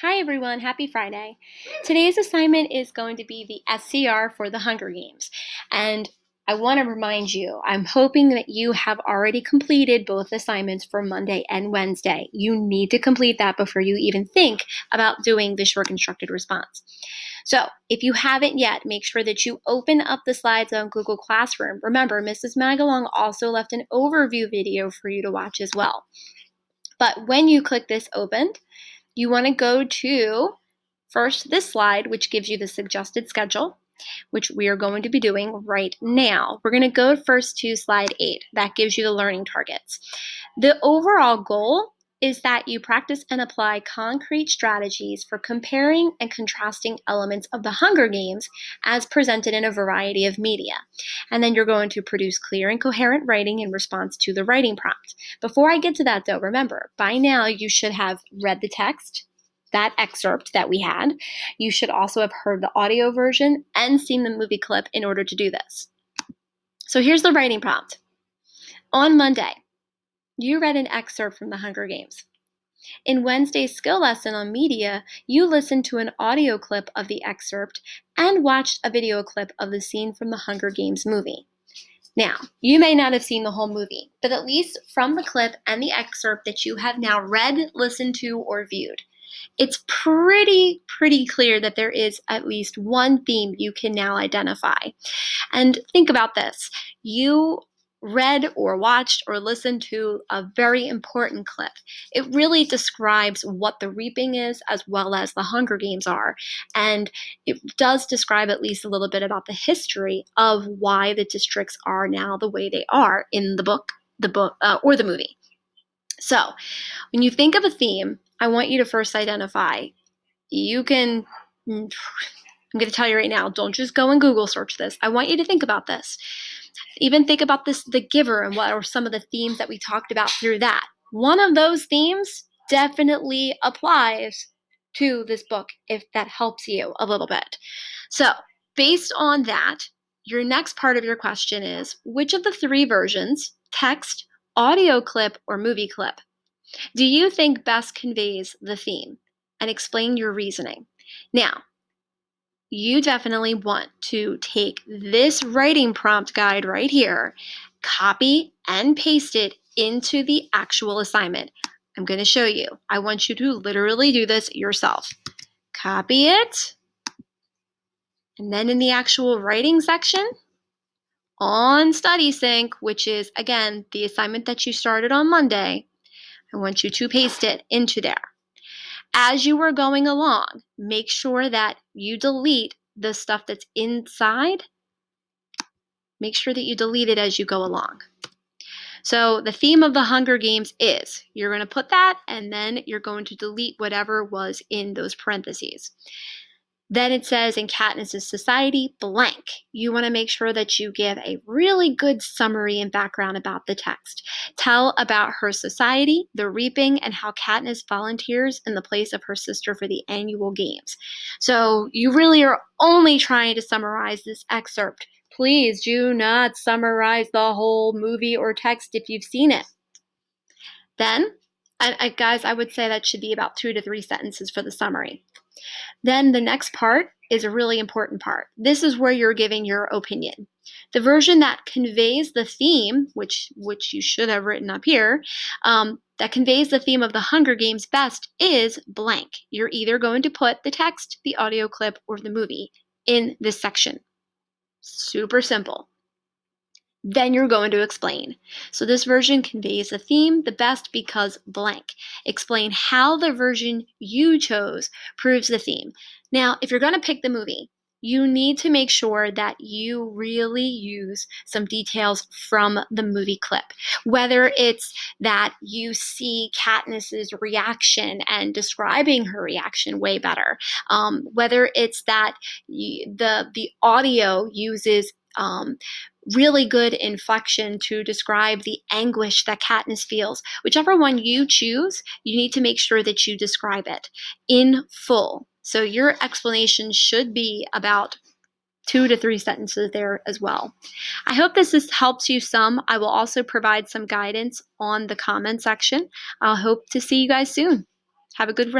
Hi everyone, happy Friday. Today's assignment is going to be the SCR for the Hunger Games. And I want to remind you, I'm hoping that you have already completed both assignments for Monday and Wednesday. You need to complete that before you even think about doing the short constructed response. So if you haven't yet, make sure that you open up the slides on Google Classroom. Remember, Mrs. Magalong also left an overview video for you to watch as well. But when you click this open, you want to go to first this slide, which gives you the suggested schedule, which we are going to be doing right now. We're going to go first to slide 8. That gives you the learning targets. The overall goal is that you practice and apply concrete strategies for comparing and contrasting elements of the Hunger Games as presented in a variety of media. And then you're going to produce clear and coherent writing in response to the writing prompt. Before I get to that though, remember, by now you should have read the text, that excerpt that we had. You should also have heard the audio version and seen the movie clip in order to do this. So here's the writing prompt. On Monday, you read an excerpt from the Hunger Games. In Wednesday's skill lesson on media, you listened to an audio clip of the excerpt and watched a video clip of the scene from the Hunger Games movie. Now, you may not have seen the whole movie, but at least from the clip and the excerpt that you have now read, listened to, or viewed, it's pretty clear that there is at least one theme you can now identify. And think about this. You read or watched or listened to a very important clip. It really describes what the reaping is as well as the Hunger Games are. And it does describe at least a little bit about the history of why the districts are now the way they are in the book, or the movie. So when you think of a theme, I want you to first identify. I'm going to tell you right now, don't just go and Google search this. I want you to think about this. Even think about this, the giver, and what are some of the themes that we talked about through that. One of those themes definitely applies to this book, if that helps you a little bit. So based on that, your next part of your question is, which of the three versions, text, audio clip, or movie clip, do you think best conveys the theme? And explain your reasoning. Now, you definitely want to take this writing prompt guide right here, copy and paste it into the actual assignment. I'm going to show you. I want you to literally do this yourself. Copy it, and then in the actual writing section on Study Sync, which is, again, the assignment that you started on Monday, I want you to paste it into there. As you are going along, make sure that you delete the stuff that's inside. Make sure that you delete it as you go along. So the theme of the Hunger Games is, you're going to put that, and then you're going to delete whatever was in those parentheses. Then it says in Katniss's society, blank. You want to make sure that you give a really good summary and background about the text. Tell about her society, the reaping, and how Katniss volunteers in the place of her sister for the annual games. So you really are only trying to summarize this excerpt. Please do not summarize the whole movie or text if you've seen it. Then, guys, I would say that should be about 2 to 3 sentences for the summary. Then the next part is a really important part. This is where you're giving your opinion. The version that conveys the theme, which you should have written up here, that conveys the theme of the Hunger Games best is blank. You're either going to put the text, the audio clip, or the movie in this section. Super simple. Then you're going to explain. So this version conveys the theme the best because blank. Explain how the version you chose proves the theme. Now, if you're going to pick the movie, you need to make sure that you really use some details from the movie clip. Whether it's that you see Katniss's reaction and describing her reaction way better. Whether it's that the audio uses really good inflection to describe the anguish that Katniss feels. Whichever one you choose, you need to make sure that you describe it in full. So your explanation should be about 2 to 3 sentences there as well. I hope this helps you some. I will also provide some guidance on the comment section. I'll hope to see you guys soon. Have a good rest.